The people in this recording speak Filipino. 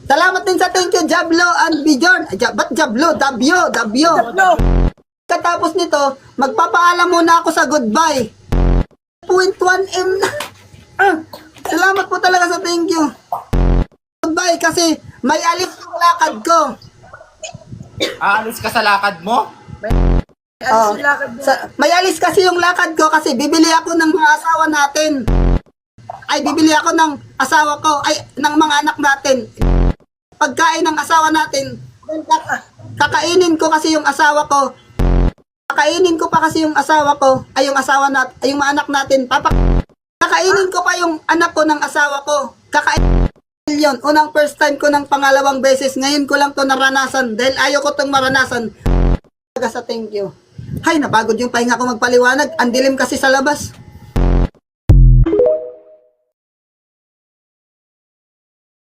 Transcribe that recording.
Salamat din sa thank you, Jablo and Bjorn. Ba't Jablo? Dabyo. Katapos nito, magpapaalam muna ako sa goodbye. 0.1M na. Salamat po talaga sa thank you. Goodbye kasi may alis yung lakad ko. Aalis ka sa lakad mo? May alis kasi yung lakad ko kasi bibili ako ng mga asawa natin. Ay, bibili ako ng asawa ko. Ay, ng mga anak natin. Pagkain ng asawa natin, kakainin ko kasi yung asawa ko. Kakainin ko pa kasi yung asawa ko. Ay, yung asawa natin, ay yung mga anak natin. Kakainin ko pa yung anak ko ng asawa ko. Kakainin yun. Unang first time ko ng pangalawang beses. Ngayon ko lang to naranasan. Dahil ayaw ko tong maranasan. Sa thank you. Hay, napagod yung pahinga ko magpaliwanag. Ang dilim kasi sa labas.